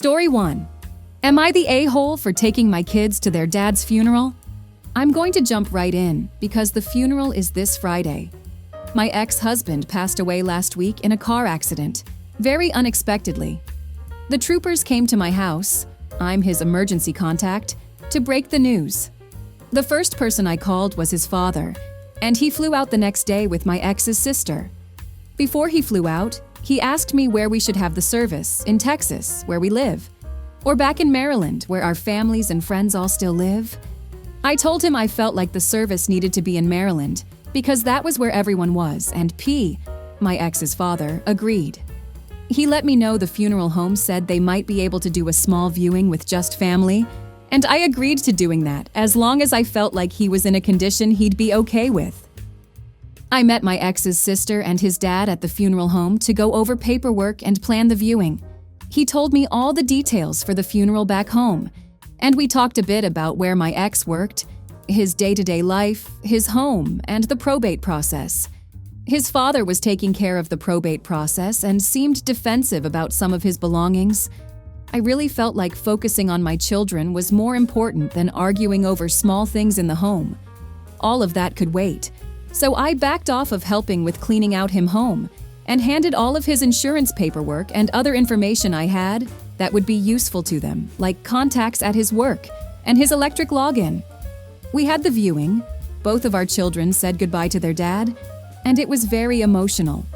Story 1. Am I the a-hole for taking my kids to their dad's funeral? I'm going to jump right in because the funeral is this Friday. My ex-husband passed away last week in a car accident, very unexpectedly. The troopers came to my house, I'm his emergency contact, to break the news. The first person I called was his father, and he flew out the next day with my ex's sister. Before he flew out, he asked me where we should have the service, in Texas, where we live, or back in Maryland, where our families and friends all still live. I told him I felt like the service needed to be in Maryland because that was where everyone was, and P, my ex's father, agreed. He let me know the funeral home said they might be able to do a small viewing with just family, and I agreed to doing that as long as I felt like he was in a condition he'd be okay with. I met my ex's sister and his dad at the funeral home to go over paperwork and plan the viewing. He told me all the details for the funeral back home, and we talked a bit about where my ex worked, his day-to-day life, his home, and the probate process. His father was taking care of the probate process and seemed defensive about some of his belongings. I really felt like focusing on my children was more important than arguing over small things in the home. All of that could wait, so I backed off of helping with cleaning out him home and handed all of his insurance paperwork and other information I had that would be useful to them, like contacts at his work and his electric login. We had the viewing, both of our children said goodbye to their dad, and it was very emotional.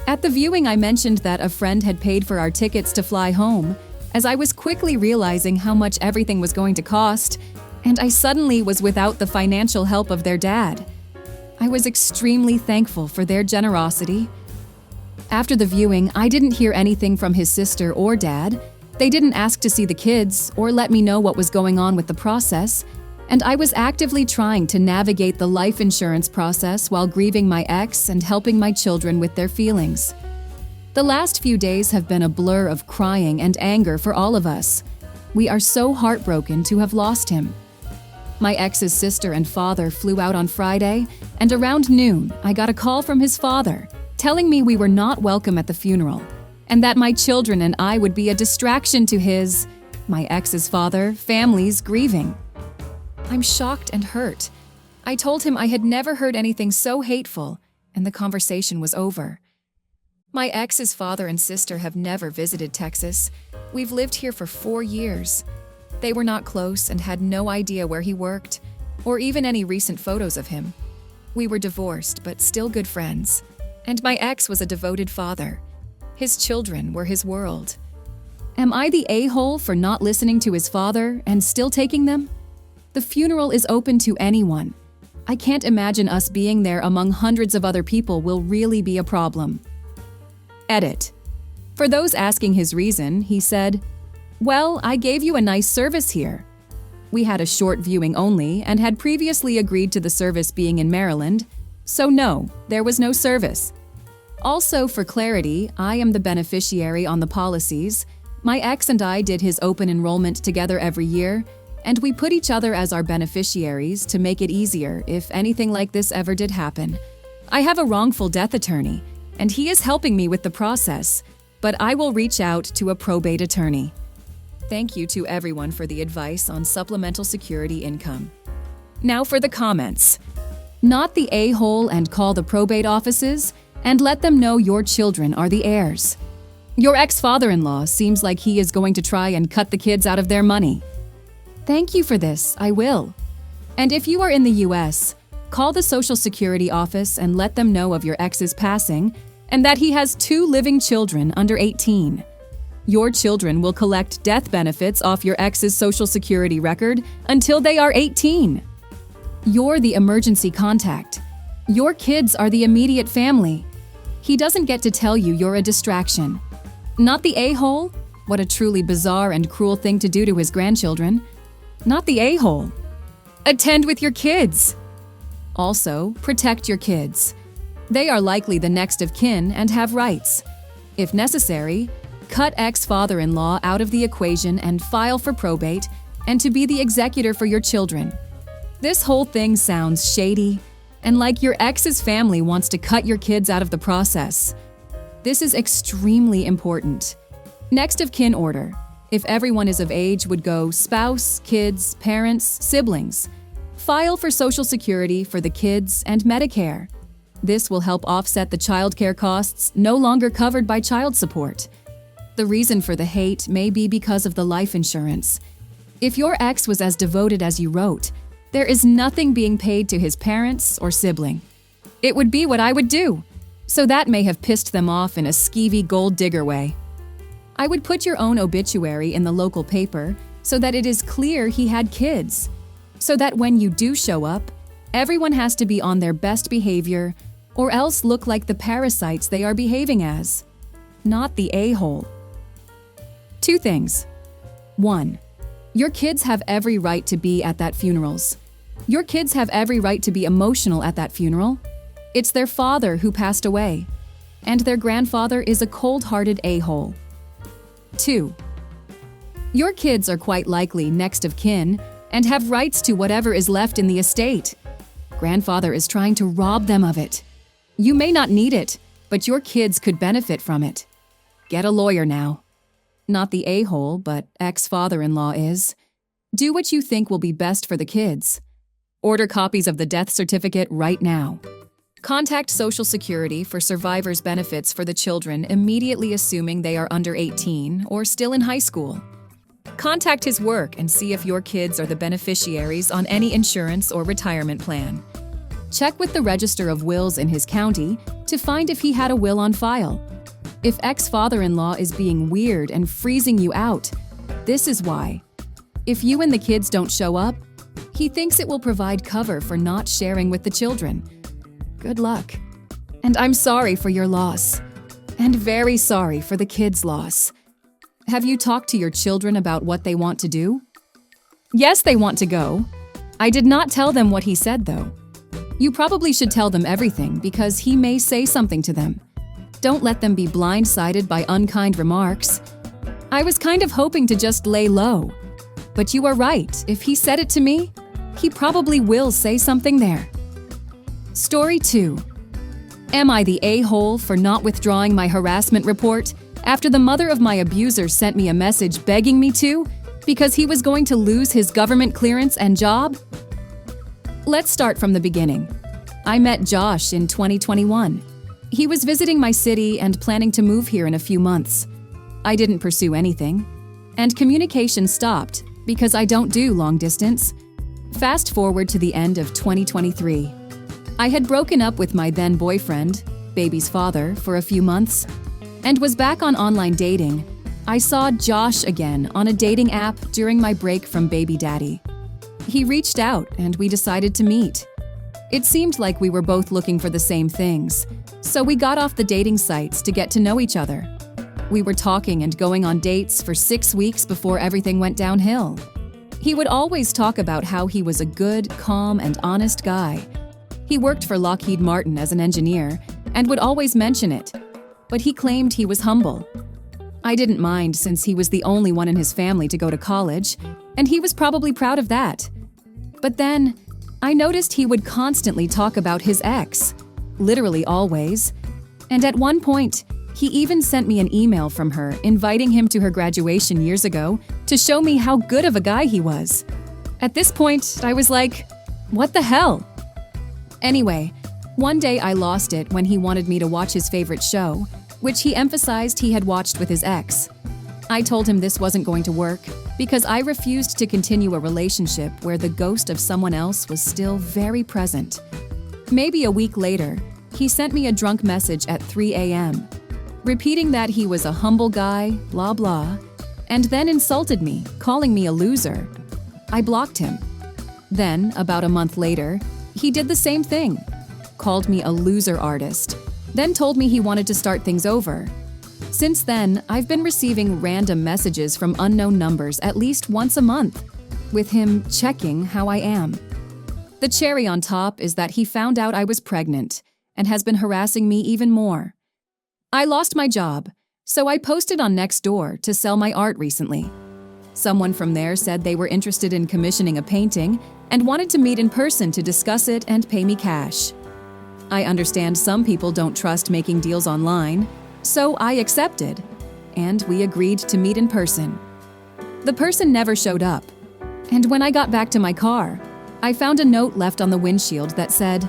At the viewing, I mentioned that a friend had paid for our tickets to fly home, as I was quickly realizing how much everything was going to cost, and I suddenly was without the financial help of their dad. I was extremely thankful for their generosity. After the viewing, I didn't hear anything from his sister or dad. They didn't ask to see the kids or let me know what was going on with the process, and I was actively trying to navigate the life insurance process while grieving my ex and helping my children with their feelings. The last few days have been a blur of crying and anger for all of us. We are so heartbroken to have lost him. My ex's sister and father flew out on Friday, and around noon, I got a call from his father telling me we were not welcome at the funeral, and that my children and I would be a distraction to his, my ex's father, family's grieving. I'm shocked and hurt. I told him I had never heard anything so hateful, and the conversation was over. My ex's father and sister have never visited Texas. We've lived here for 4 years. They were not close and had no idea where he worked, or even any recent photos of him. We were divorced, but still good friends. And my ex was a devoted father. His children were his world. Am I the a-hole for not listening to his father and still taking them? The funeral is open to anyone. I can't imagine us being there among hundreds of other people will really be a problem. Edit. For those asking his reason, he said, "Well, I gave you a nice service here." We had a short viewing only and had previously agreed to the service being in Maryland, so no, there was no service. Also, for clarity, I am the beneficiary on the policies. My ex and I did his open enrollment together every year, and we put each other as our beneficiaries to make it easier if anything like this ever did happen. I have a wrongful death attorney, and he is helping me with the process, but I will reach out to a probate attorney. Thank you to everyone for the advice on supplemental security income. Now for the comments. Not the a-hole and call the probate offices and let them know your children are the heirs. Your ex-father-in-law seems like he is going to try and cut the kids out of their money. Thank you for this, I will. And if you are in the US, call the Social Security office and let them know of your ex's passing and that he has 2 living children under 18. Your children will collect death benefits off your ex's Social Security record until they are 18. You're the emergency contact. Your kids are the immediate family. He doesn't get to tell you you're a distraction. Not the a-hole? What a truly bizarre and cruel thing to do to his grandchildren. Not the a-hole. Attend with your kids. Also, protect your kids. They are likely the next of kin and have rights. If necessary, cut ex-father-in-law out of the equation and file for probate and to be the executor for your children. This whole thing sounds shady and like your ex's family wants to cut your kids out of the process. This is extremely important. Next of kin order. If everyone is of age, would go spouse, kids, parents, siblings. File for Social Security for the kids and Medicare. This will help offset the childcare costs no longer covered by child support. The reason for the hate may be because of the life insurance. If your ex was as devoted as you wrote, there is nothing being paid to his parents or sibling. It would be what I would do. So that may have pissed them off in a skeevy gold digger way. I would put your own obituary in the local paper so that it is clear he had kids. So that when you do show up, everyone has to be on their best behavior or else look like the parasites they are behaving as, not the a-hole. 2 things. 1. Your kids have every right to be at that funerals. Your kids have every right to be emotional at that funeral. It's their father who passed away, and their grandfather is a cold-hearted a-hole. 2. Your kids are quite likely next of kin and have rights to whatever is left in the estate. Grandfather is trying to rob them of it. You may not need it, but your kids could benefit from it. Get a lawyer now. Not the a-hole, but ex-father-in-law is. Do what you think will be best for the kids. Order copies of the death certificate right now. Contact Social Security for survivors' benefits for the children immediately assuming they are under 18 or still in high school. Contact his work and see if your kids are the beneficiaries on any insurance or retirement plan. Check with the Register of Wills in his county to find if he had a will on file. If ex-father-in-law is being weird and freezing you out, this is why. If you and the kids don't show up, he thinks it will provide cover for not sharing with the children. Good luck. And I'm sorry for your loss. And very sorry for the kids' loss. Have you talked to your children about what they want to do? Yes, they want to go. I did not tell them what he said, though. You probably should tell them everything because he may say something to them. Don't let them be blindsided by unkind remarks. I was kind of hoping to just lay low. But you are right. If he said it to me, he probably will say something there. Story 2. Am I the a-hole for not withdrawing my harassment report after the mother of my abuser sent me a message begging me to because he was going to lose his government clearance and job? Let's start from the beginning. I met Josh in 2021. He was visiting my city and planning to move here in a few months. I didn't pursue anything, and communication stopped because I don't do long distance. Fast forward to the end of 2023. I had broken up with my then boyfriend, baby's father, for a few months, and was back on online dating. I saw Josh again on a dating app during my break from baby daddy. He reached out and we decided to meet. It seemed like we were both looking for the same things, so we got off the dating sites to get to know each other. We were talking and going on dates for 6 weeks before everything went downhill. He would always talk about how he was a good, calm, and honest guy. He worked for Lockheed Martin as an engineer and would always mention it, but he claimed he was humble. I didn't mind since he was the only one in his family to go to college, and he was probably proud of that. But then, I noticed he would constantly talk about his ex, literally always, and at one point, he even sent me an email from her inviting him to her graduation years ago to show me how good of a guy he was. At this point, I was like, what the hell? Anyway, one day I lost it when he wanted me to watch his favorite show, which he emphasized he had watched with his ex. I told him this wasn't going to work because I refused to continue a relationship where the ghost of someone else was still very present. Maybe a week later, he sent me a drunk message at 3 a.m., repeating that he was a humble guy, blah blah, and then insulted me, calling me a loser. I blocked him. Then, about a month later, he did the same thing, called me a loser artist, then told me he wanted to start things over. Since then, I've been receiving random messages from unknown numbers at least once a month, with him checking how I am. The cherry on top is that he found out I was pregnant and has been harassing me even more. I lost my job, so I posted on Nextdoor to sell my art recently. Someone from there said they were interested in commissioning a painting and wanted to meet in person to discuss it and pay me cash. I understand some people don't trust making deals online, so I accepted, and we agreed to meet in person. The person never showed up. And when I got back to my car, I found a note left on the windshield that said,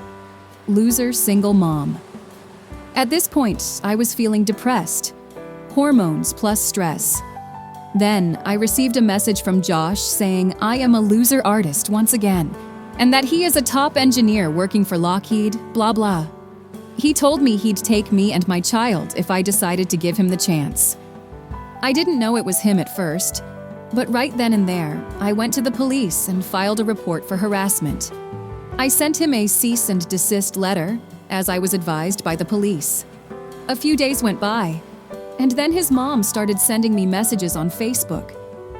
"Loser single mom." At this point, I was feeling depressed. Hormones plus stress. Then, I received a message from Josh saying I am a loser artist once again, and that he is a top engineer working for Lockheed, blah blah. He told me he'd take me and my child if I decided to give him the chance. I didn't know it was him at first, but right then and there, I went to the police and filed a report for harassment. I sent him a cease and desist letter, as I was advised by the police. A few days went by, and then his mom started sending me messages on Facebook,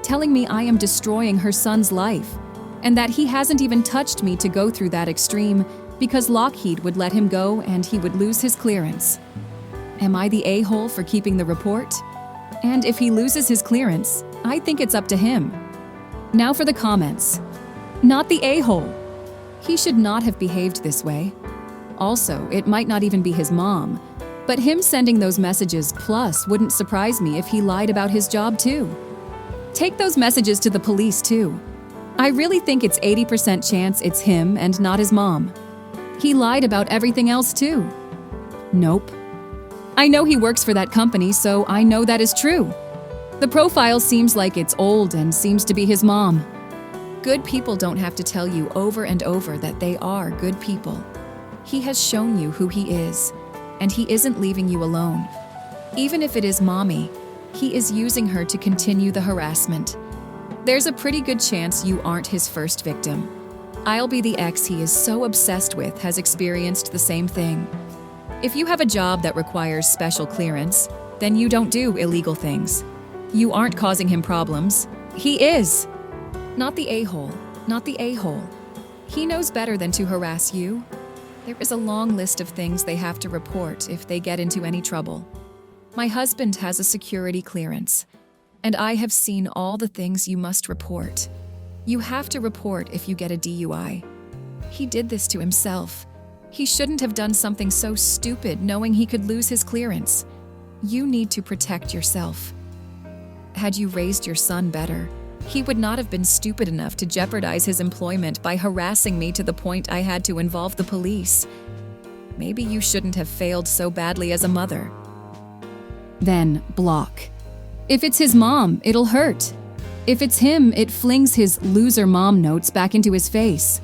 telling me I am destroying her son's life, and that he hasn't even touched me to go through that extreme because Lockheed would let him go and he would lose his clearance. Am I the a-hole for keeping the report? And if he loses his clearance, I think it's up to him. Now for the comments. Not the a-hole. He should not have behaved this way. Also, it might not even be his mom, but him sending those messages plus wouldn't surprise me if he lied about his job too. Take those messages to the police too. I really think it's 80% chance it's him and not his mom. He lied about everything else too. Nope. I know he works for that company, so I know that is true. The profile seems like it's old and seems to be his mom. Good people don't have to tell you over and over that they are good people. He has shown you who he is, and he isn't leaving you alone. Even if it is mommy, he is using her to continue the harassment. There's a pretty good chance you aren't his first victim. I'll be the ex he is so obsessed with has experienced the same thing. If you have a job that requires special clearance, then you don't do illegal things. You aren't causing him problems. He is. Not the a-hole, not the a-hole. He knows better than to harass you. There is a long list of things they have to report if they get into any trouble. My husband has a security clearance, and I have seen all the things you must report. You have to report if you get a DUI. He did this to himself. He shouldn't have done something so stupid knowing he could lose his clearance. You need to protect yourself. Had you raised your son better, he would not have been stupid enough to jeopardize his employment by harassing me to the point I had to involve the police. Maybe you shouldn't have failed so badly as a mother. Then block. If it's his mom, it'll hurt. If it's him, it flings his loser mom notes back into his face.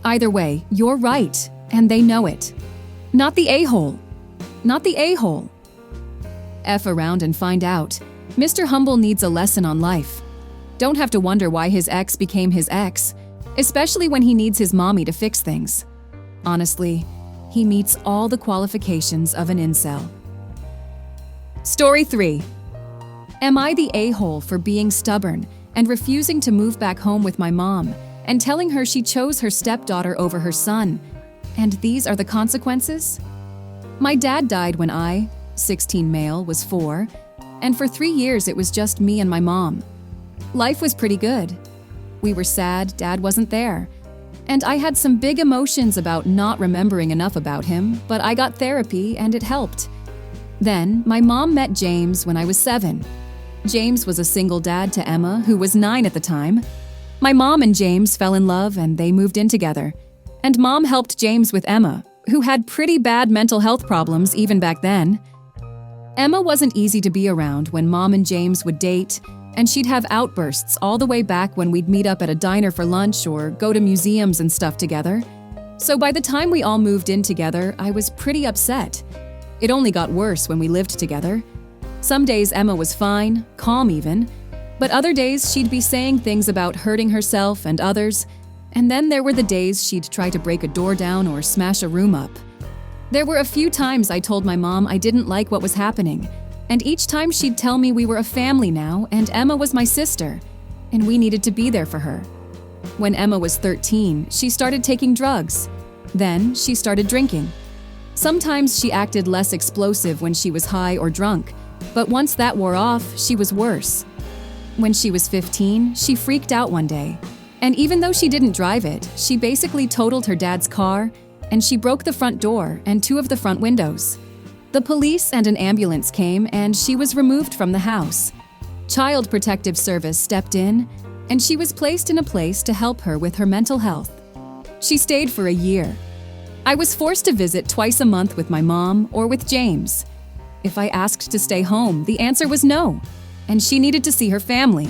Either way, you're right, and they know it. Not the a-hole. Not the a-hole. F around and find out. Mr. Humble needs a lesson on life. Don't have to wonder why his ex became his ex, especially when he needs his mommy to fix things. Honestly, he meets all the qualifications of an incel. Story 3. Am I the a-hole for being stubborn and refusing to move back home with my mom and telling her she chose her stepdaughter over her son? And these are the consequences? My dad died when I, 16 male, was 4, and for 3 years it was just me and my mom. Life was pretty good. We were sad Dad wasn't there, and I had some big emotions about not remembering enough about him, but I got therapy and it helped. Then, my mom met James when I was 7. James was a single dad to Emma, who was 9 at the time. My mom and James fell in love and they moved in together. And Mom helped James with Emma, who had pretty bad mental health problems even back then. Emma wasn't easy to be around when Mom and James would date, and she'd have outbursts all the way back when we'd meet up at a diner for lunch or go to museums and stuff together. So by the time we all moved in together, I was pretty upset. It only got worse when we lived together. Some days Emma was fine, calm even, but other days she'd be saying things about hurting herself and others, and then there were the days she'd try to break a door down or smash a room up. There were a few times I told my mom I didn't like what was happening, and each time she'd tell me we were a family now and Emma was my sister, and we needed to be there for her. When Emma was 13, she started taking drugs. Then she started drinking. Sometimes she acted less explosive when she was high or drunk, but once that wore off, she was worse. When she was 15, she freaked out one day, and even though she didn't drive it, she basically totaled her dad's car, and she broke the front door and 2 of the front windows. The police and an ambulance came, and she was removed from the house. Child Protective Service stepped in, and she was placed in a place to help her with her mental health. She stayed for a year. I was forced to visit twice a month with my mom or with James. If I asked to stay home, the answer was no, and she needed to see her family.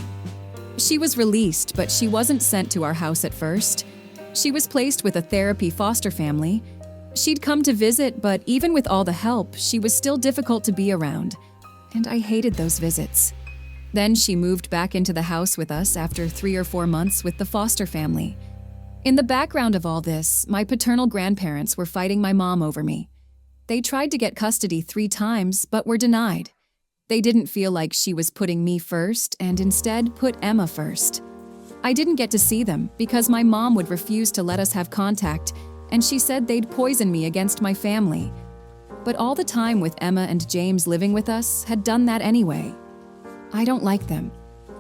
She was released, but she wasn't sent to our house at first. She was placed with a therapy foster family. She'd come to visit, but even with all the help, she was still difficult to be around, and I hated those visits. Then she moved back into the house with us after 3 or 4 months with the foster family. In the background of all this, my paternal grandparents were fighting my mom over me. They tried to get custody 3 times, but were denied. They didn't feel like she was putting me first and instead put Emma first. I didn't get to see them because my mom would refuse to let us have contact, and she said they'd poison me against my family. But all the time with Emma and James living with us had done that anyway. I don't like them.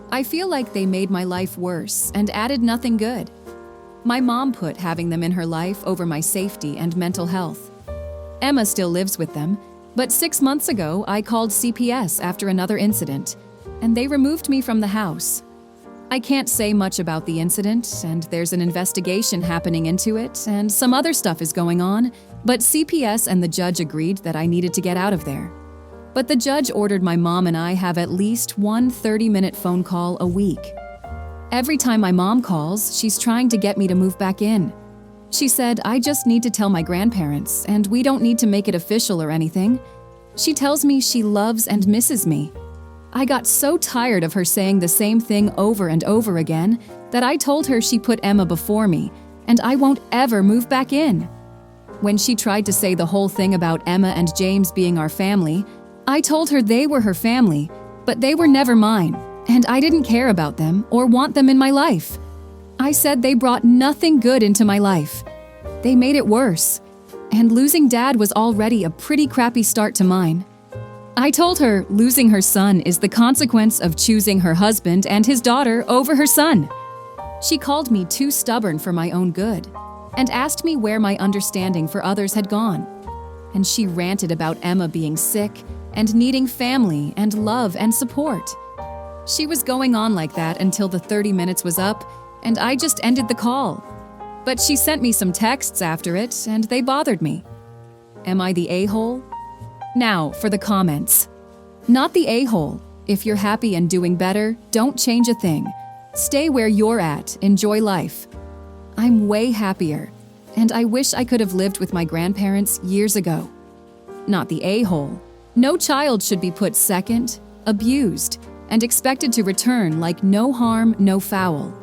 I feel like they made my life worse and added nothing good. My mom put having them in her life over my safety and mental health. Emma still lives with them, but 6 months ago I called CPS after another incident, and they removed me from the house. I can't say much about the incident, and there's an investigation happening into it, and some other stuff is going on, but CPS and the judge agreed that I needed to get out of there. But the judge ordered my mom and I have at least one 30-minute phone call a week. Every time my mom calls, she's trying to get me to move back in. She said, I just need to tell my grandparents, and we don't need to make it official or anything. She tells me she loves and misses me. I got so tired of her saying the same thing over and over again that I told her she put Emma before me, and I won't ever move back in. When she tried to say the whole thing about Emma and James being our family, I told her they were her family, but they were never mine, and I didn't care about them or want them in my life. I said they brought nothing good into my life. They made it worse, and losing Dad was already a pretty crappy start to mine. I told her losing her son is the consequence of choosing her husband and his daughter over her son. She called me too stubborn for my own good, and asked me where my understanding for others had gone. And she ranted about Emma being sick and needing family and love and support. She was going on like that until the 30 minutes was up, and I just ended the call. But she sent me some texts after it, and they bothered me. Am I the a-hole? Now, for the comments. Not the a-hole. If you're happy and doing better, don't change a thing. Stay where you're at, enjoy life. I'm way happier, and I wish I could have lived with my grandparents years ago. Not the a-hole. No child should be put second, abused, and expected to return like no harm, no foul.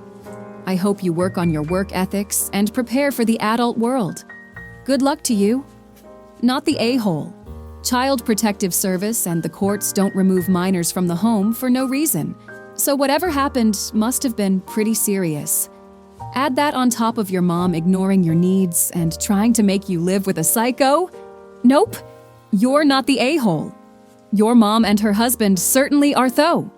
I hope you work on your work ethics and prepare for the adult world. Good luck to you. Not the a-hole. Child Protective Service and the courts don't remove minors from the home for no reason, so whatever happened must have been pretty serious. Add that on top of your mom ignoring your needs and trying to make you live with a psycho? Nope. You're not the a-hole. Your mom and her husband certainly are though.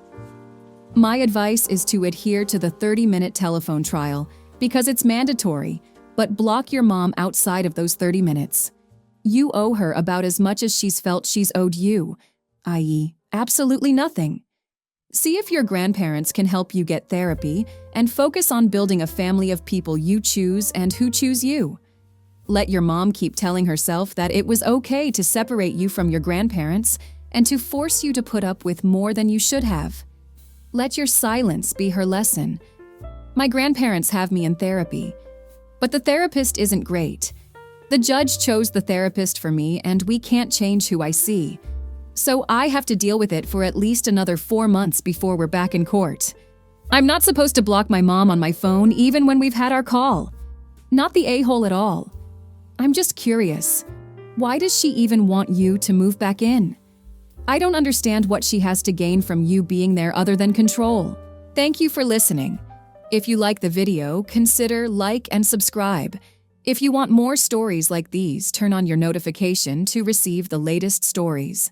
My advice is to adhere to the 30-minute telephone trial because it's mandatory, but block your mom outside of those 30 minutes. You owe her about as much as she's felt she's owed you, i.e., absolutely nothing. See if your grandparents can help you get therapy and focus on building a family of people you choose and who choose you. Let your mom keep telling herself that it was okay to separate you from your grandparents and to force you to put up with more than you should have. Let your silence be her lesson. My grandparents have me in therapy, but the therapist isn't great. The judge chose the therapist for me, and we can't change who I see. So I have to deal with it for at least another 4 months before we're back in court. I'm not supposed to block my mom on my phone even when we've had our call. Not the a-hole at all. I'm just curious. Why does she even want you to move back in? I don't understand what she has to gain from you being there other than control. Thank you for listening. If you like the video, consider like and subscribe. If you want more stories like these, turn on your notification to receive the latest stories.